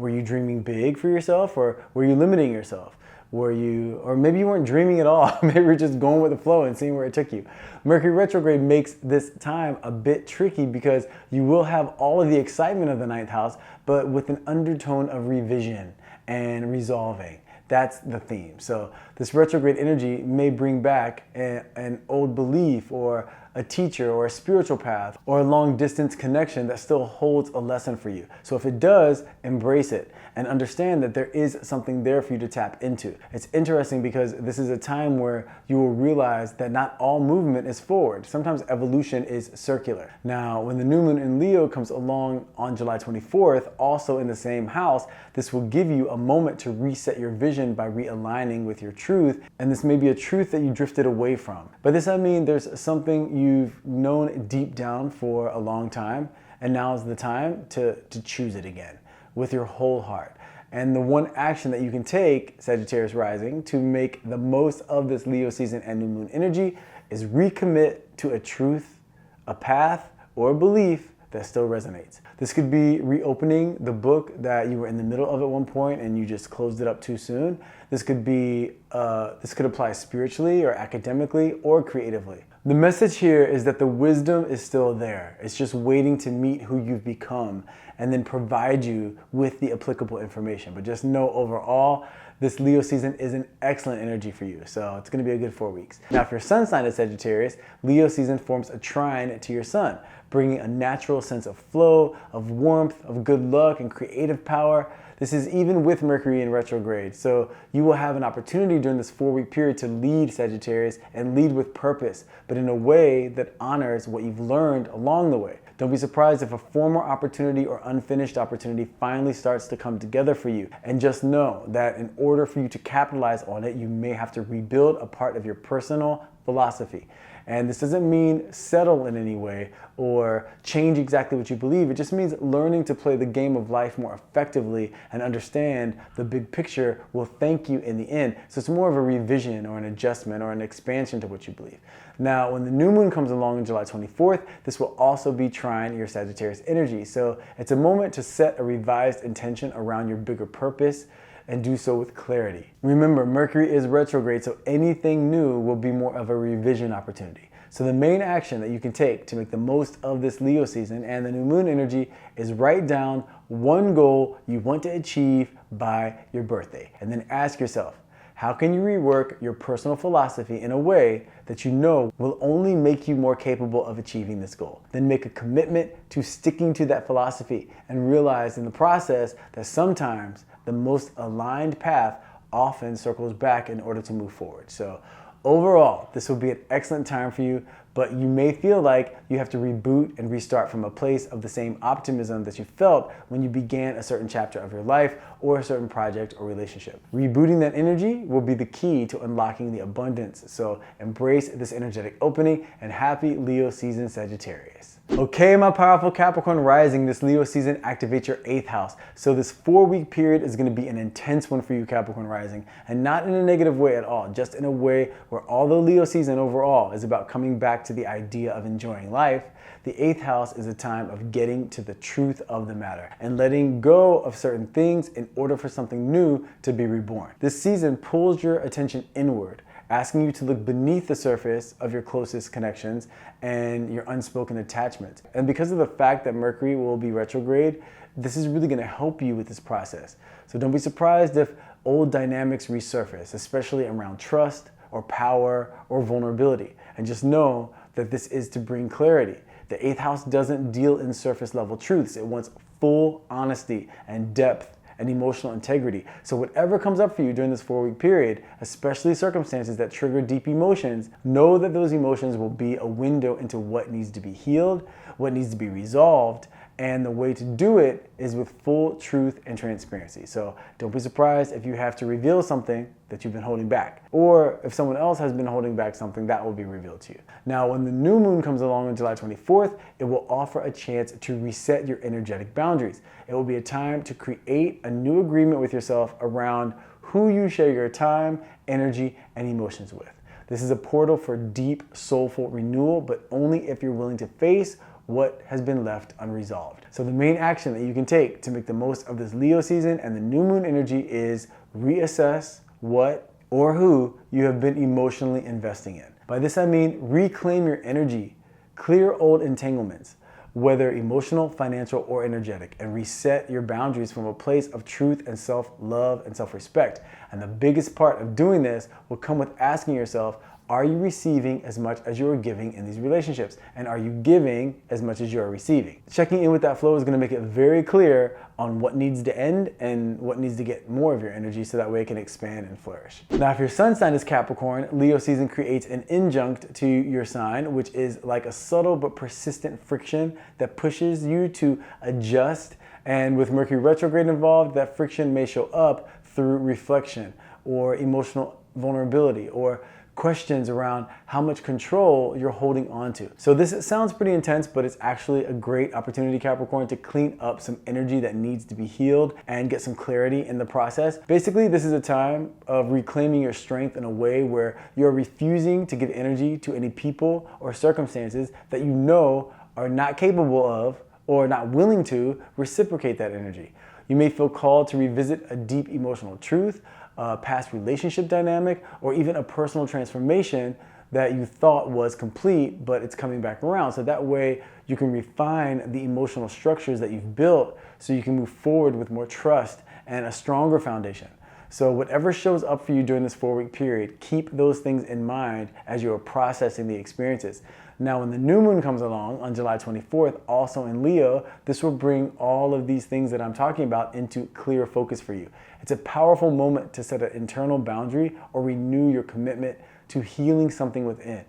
you dreaming big for yourself, or were you limiting yourself? Or maybe you weren't dreaming at all. Maybe you're just going with the flow and seeing where it took you. Mercury retrograde makes this time a bit tricky because you will have all of the excitement of the 9th house, but with an undertone of revision and resolving. That's the theme. So this retrograde energy may bring back an old belief or a teacher or a spiritual path or a long distance connection that still holds a lesson for you. So if it does, embrace it and understand that there is something there for you to tap into. It's interesting because this is a time where you will realize that not all movement is forward. Sometimes evolution is circular. Now, when the new moon in Leo comes along on July 24th, also in the same house, this will give you a moment to reset your vision by realigning with your truth. And this may be a truth that you drifted away from. By this I mean there's something you've known deep down for a long time, and now is the time to choose it again with your whole heart. And the one action that you can take, Sagittarius Rising, to make the most of this Leo season and new moon energy is recommit to a truth, a path, or a belief that still resonates. This could be reopening the book that you were in the middle of at one point and you just closed it up too soon. This could apply spiritually or academically or creatively. The message here is that the wisdom is still there. It's just waiting to meet who you've become. and then provide you with the applicable information. But just know overall, this Leo season is an excellent energy for you. So it's going to be a good 4 weeks. Now, if your sun sign is Sagittarius, Leo season forms a trine to your sun, bringing a natural sense of flow, of warmth, of good luck, and creative power. This is even with Mercury in retrograde. So you will have an opportunity during this 4-week period to lead Sagittarius and lead with purpose, but in a way that honors what you've learned along the way. Don't be surprised if a former opportunity or unfinished opportunity finally starts to come together for you. And just know that in order for you to capitalize on it, you may have to rebuild a part of your personal philosophy. And this doesn't mean settle in any way or change exactly what you believe. It just means learning to play the game of life more effectively and understand the big picture will thank you in the end. So it's more of a revision or an adjustment or an expansion to what you believe. Now, when the new moon comes along on July 24th, this will also be trine your Sagittarius energy. So it's a moment to set a revised intention around your bigger purpose, and do so with clarity. Remember, Mercury is retrograde, so anything new will be more of a revision opportunity. So the main action that you can take to make the most of this Leo season and the new moon energy is write down one goal you want to achieve by your birthday. And then ask yourself, how can you rework your personal philosophy in a way that you know will only make you more capable of achieving this goal? Then make a commitment to sticking to that philosophy and realize in the process that sometimes the most aligned path often circles back in order to move forward. So overall, this will be an excellent time for you, but you may feel like you have to reboot and restart from a place of the same optimism that you felt when you began a certain chapter of your life or a certain project or relationship. Rebooting that energy will be the key to unlocking the abundance. So embrace this energetic opening and happy Leo season, Sagittarius. Okay, my powerful Capricorn Rising, this Leo season activates your 8th house. So this 4-week period is going to be an intense one for you, Capricorn Rising, and not in a negative way at all, just in a way where although Leo season overall is about coming back to the idea of enjoying life, the 8th house is a time of getting to the truth of the matter and letting go of certain things in order for something new to be reborn. This season pulls your attention inward, asking you to look beneath the surface of your closest connections and your unspoken attachments. And because of the fact that Mercury will be retrograde, this is really going to help you with this process. So don't be surprised if old dynamics resurface, especially around trust or power or vulnerability. And just know that this is to bring clarity. The 8th house doesn't deal in surface level truths. It wants full honesty and depth and emotional integrity. So whatever comes up for you during this 4-week period, especially circumstances that trigger deep emotions, know that those emotions will be a window into what needs to be healed, what needs to be resolved, and the way to do it is with full truth and transparency. So don't be surprised if you have to reveal something that you've been holding back, or if someone else has been holding back something, that will be revealed to you. Now, when the new moon comes along on July 24th, it will offer a chance to reset your energetic boundaries. It will be a time to create a new agreement with yourself around who you share your time, energy, and emotions with. This is a portal for deep, soulful renewal, but only if you're willing to face what has been left unresolved. So the main action that you can take to make the most of this Leo season and the new moon energy is reassess what or who you have been emotionally investing in. By this I mean reclaim your energy, clear old entanglements, whether emotional, financial, or energetic, and reset your boundaries from a place of truth and self-love and self-respect. And the biggest part of doing this will come with asking yourself, are you receiving as much as you are giving in these relationships? And are you giving as much as you are receiving? Checking in with that flow is going to make it very clear on what needs to end and what needs to get more of your energy so that way it can expand and flourish. Now, if your sun sign is Capricorn, Leo season creates an injunct to your sign, which is like a subtle but persistent friction that pushes you to adjust. And with Mercury retrograde involved, that friction may show up through reflection or emotional vulnerability or questions around how much control you're holding on to. So this sounds pretty intense, but it's actually a great opportunity, Capricorn, to clean up some energy that needs to be healed and get some clarity in the process. Basically, this is a time of reclaiming your strength in a way where you're refusing to give energy to any people or circumstances that you know are not capable of or not willing to reciprocate that energy. You may feel called to revisit a deep emotional truth, a past relationship dynamic, or even a personal transformation that you thought was complete, but it's coming back around. So that way you can refine the emotional structures that you've built so you can move forward with more trust and a stronger foundation. So whatever shows up for you during this 4-week period, keep those things in mind as you're processing the experiences. Now, when the new moon comes along on July 24th, also in Leo, this will bring all of these things that I'm talking about into clear focus for you. It's a powerful moment to set an internal boundary or renew your commitment to healing something within.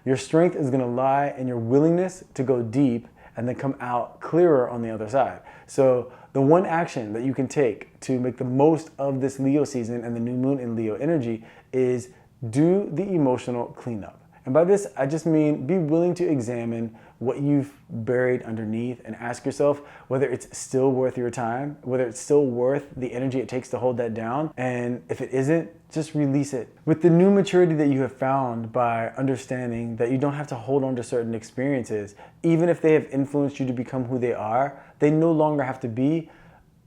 Your strength is going to lie in your willingness to go deep and then come out clearer on the other side. So the one action that you can take to make the most of this Leo season and the new moon in Leo energy is do the emotional cleanup. And by this, I just mean be willing to examine what you've buried underneath and ask yourself whether it's still worth your time, whether it's still worth the energy it takes to hold that down. And if it isn't, just release it. With the new maturity that you have found by understanding that you don't have to hold on to certain experiences, even if they have influenced you to become who they are, they no longer have to be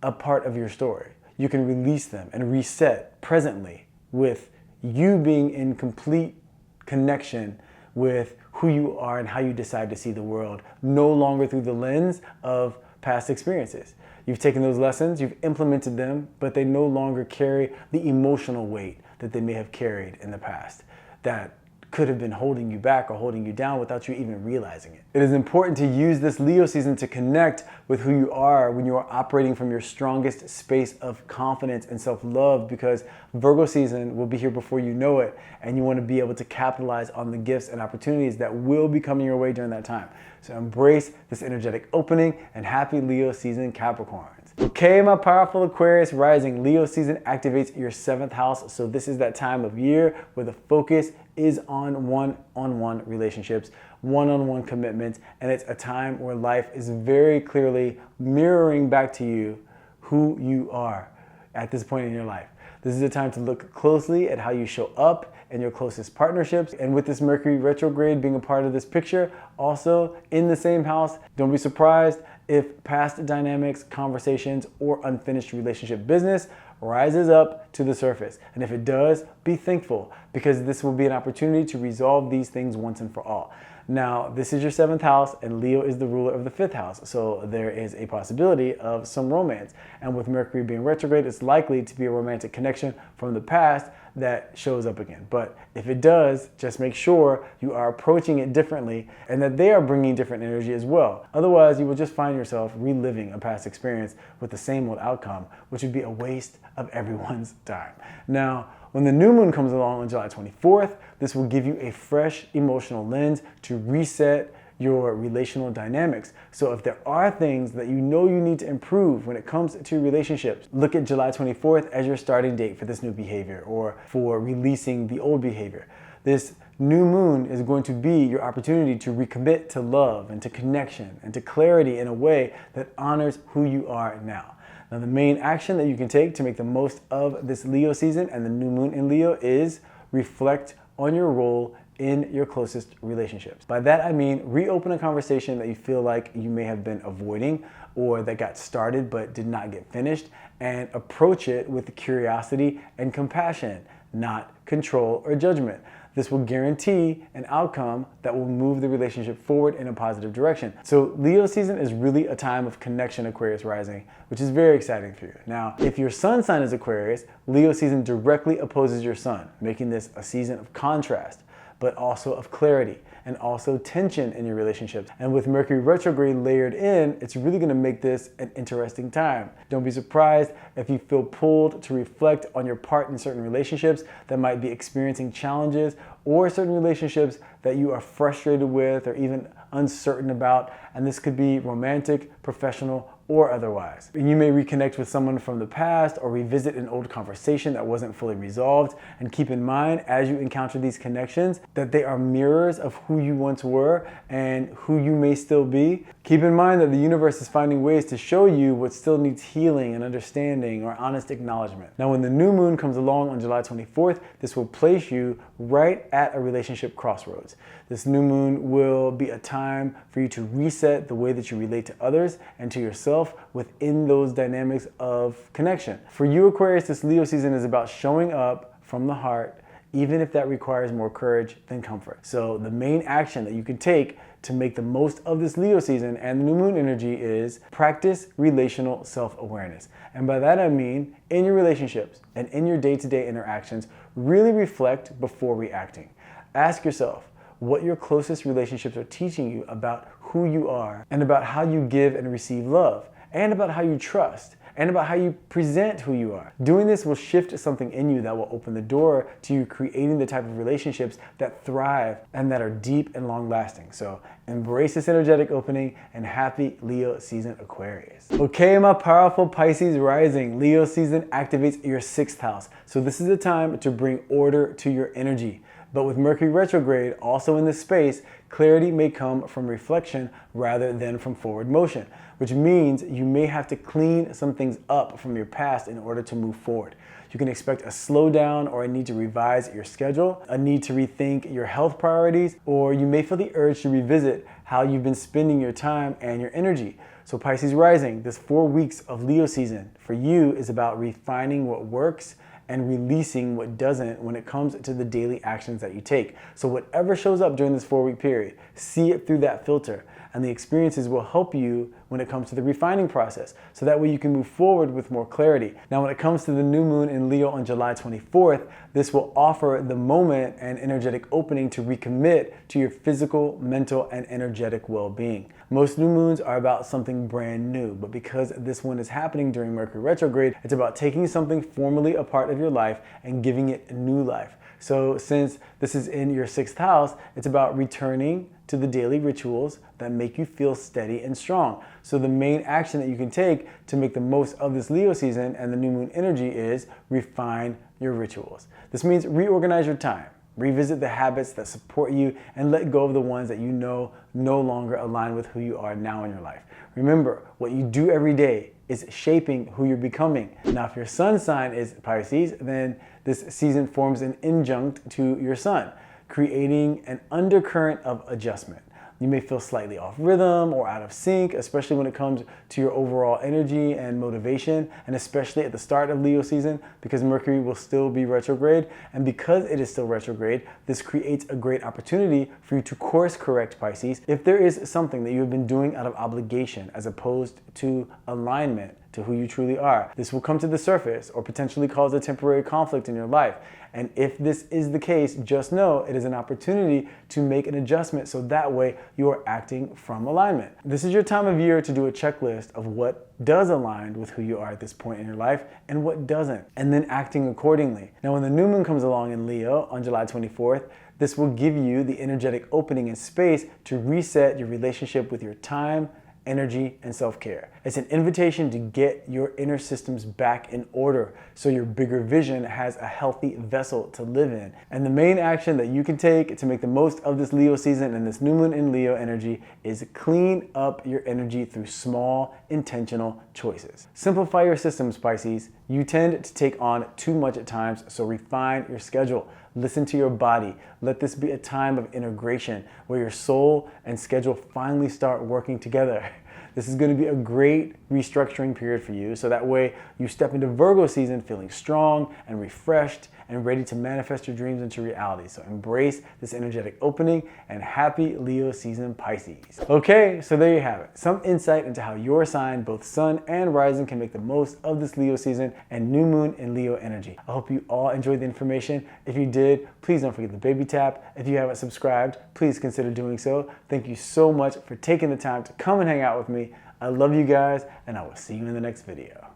a part of your story. You can release them and reset presently with you being in complete connection with who you are and how you decide to see the world, no longer through the lens of past experiences. You've taken those lessons, you've implemented them, but they no longer carry the emotional weight that they may have carried in the past that could have been holding you back or holding you down without you even realizing it. It is important to use this Leo season to connect with who you are when you are operating from your strongest space of confidence and self-love, because Virgo season will be here before you know it, and you want to be able to capitalize on the gifts and opportunities that will be coming your way during that time. So embrace this energetic opening and happy Leo season, Capricorns. Okay, my powerful Aquarius Rising, Leo season activates your 7th house. So this is that time of year where the focus is on one-on-one relationships, one-on-one commitments, and it's a time where life is very clearly mirroring back to you who you are at this point in your life. This is a time to look closely at how you show up in your closest partnerships. And with this Mercury retrograde being a part of this picture, also in the same house, don't be surprised if past dynamics, conversations, or unfinished relationship business rises up to the surface. And if it does, be thankful, because this will be an opportunity to resolve these things once and for all. Now, this is your 7th house, and Leo is the ruler of the 5th house, so there is a possibility of some romance. And with Mercury being retrograde, it's likely to be a romantic connection from the past that shows up again. But if it does, just make sure you are approaching it differently and that they are bringing different energy as well. Otherwise, you will just find yourself reliving a past experience with the same old outcome, which would be a waste of everyone's time. Now, when the new moon comes along on July 24th, this will give you a fresh emotional lens to reset your relational dynamics. So if there are things that you know you need to improve when it comes to relationships, look at July 24th as your starting date for this new behavior or for releasing the old behavior. This new moon is going to be your opportunity to recommit to love and to connection and to clarity in a way that honors who you are now. Now, the main action that you can take to make the most of this Leo season and the new moon in Leo is reflect on your role in your closest relationships. By that, I mean reopen a conversation that you feel like you may have been avoiding or that got started but did not get finished, and approach it with curiosity and compassion, not control or judgment. This will guarantee an outcome that will move the relationship forward in a positive direction. So Leo season is really a time of connection, Aquarius Rising, which is very exciting for you. Now, if your sun sign is Aquarius, Leo season directly opposes your sun, making this a season of contrast, but also of clarity and also tension in your relationships. And with Mercury retrograde layered in, it's really gonna make this an interesting time. Don't be surprised if you feel pulled to reflect on your part in certain relationships that might be experiencing challenges, or certain relationships that you are frustrated with or even uncertain about. And this could be romantic, professional, or otherwise. You may reconnect with someone from the past or revisit an old conversation that wasn't fully resolved. And keep in mind, as you encounter these connections, that they are mirrors of who you once were and who you may still be. Keep in mind that the universe is finding ways to show you what still needs healing and understanding or honest acknowledgement. Now, when the new moon comes along on July 24th, this will place you right at a relationship crossroads. This new moon will be a time for you to reset the way that you relate to others and to yourself within those dynamics of connection. For you, Aquarius, this Leo season is about showing up from the heart even if that requires more courage than comfort. So the main action that you can take to make the most of this Leo season and the new moon energy is practice relational self-awareness. And by that I mean, in your relationships and in your day-to-day interactions, really reflect before reacting. Ask yourself what your closest relationships are teaching you about who you are and about how you give and receive love, and about how you trust, and about how you present who you are. Doing this will shift something in you that will open the door to you creating the type of relationships that thrive and that are deep and long lasting. So embrace this energetic opening and happy Leo season, Aquarius. Okay, my powerful Pisces rising, Leo season activates your 6th house. So this is the time to bring order to your energy. But with Mercury retrograde also in this space, clarity may come from reflection rather than from forward motion, which means you may have to clean some things up from your past in order to move forward. You can expect a slowdown or a need to revise your schedule, a need to rethink your health priorities, or you may feel the urge to revisit how you've been spending your time and your energy. So Pisces rising, this 4 weeks of Leo season for you is about refining what works and releasing what doesn't when it comes to the daily actions that you take. So whatever shows up during this 4-week period, see it through that filter, and the experiences will help you when it comes to the refining process. So that way you can move forward with more clarity. Now, when it comes to the new moon in Leo on July 24th, this will offer the moment and energetic opening to recommit to your physical, mental, and energetic well-being. Most new moons are about something brand new, but because this one is happening during Mercury retrograde, it's about taking something formerly a part of your life and giving it a new life. So since this is in your 6th house, it's about returning to the daily rituals that make you feel steady and strong. So the main action that you can take to make the most of this Leo season and the new moon energy is refine your rituals. This means reorganize your time, revisit the habits that support you, and let go of the ones that you know no longer align with who you are now in your life. Remember, what you do every day is shaping who you're becoming. Now, if your sun sign is Pisces, then this season forms an injunct to your sun, creating an undercurrent of adjustment. You may feel slightly off rhythm or out of sync, especially when it comes to your overall energy and motivation, and especially at the start of Leo season, because Mercury will still be retrograde. And because it is still retrograde, this creates a great opportunity for you to course correct, Pisces, if there is something that you have been doing out of obligation as opposed to alignment to who you truly are. This will come to the surface or potentially cause a temporary conflict in your life. And if this is the case, just know it is an opportunity to make an adjustment so that way you are acting from alignment. This is your time of year to do a checklist of what does align with who you are at this point in your life and what doesn't, and then acting accordingly. Now, when the new moon comes along in Leo on July 24th, this will give you the energetic opening and space to reset your relationship with your time, energy, and self-care. It's an invitation to get your inner systems back in order so your bigger vision has a healthy vessel to live in. And the main action that you can take to make the most of this Leo season and this new moon in Leo energy is clean up your energy through small, intentional choices. Simplify your systems, Pisces. You tend to take on too much at times, so refine your schedule. Listen to your body. Let this be a time of integration where your soul and schedule finally start working together. This is going to be a great restructuring period for you, so that way you step into Virgo season feeling strong and refreshed and ready to manifest your dreams into reality. So embrace this energetic opening and happy Leo season, Pisces. Okay, so there you have it. Some insight into how your sign, both sun and rising, can make the most of this Leo season and new moon in Leo energy. I hope you all enjoyed the information. If you did, please don't forget the baby tap. If you haven't subscribed, please consider doing so. Thank you so much for taking the time to come and hang out with me. I love you guys, and I will see you in the next video.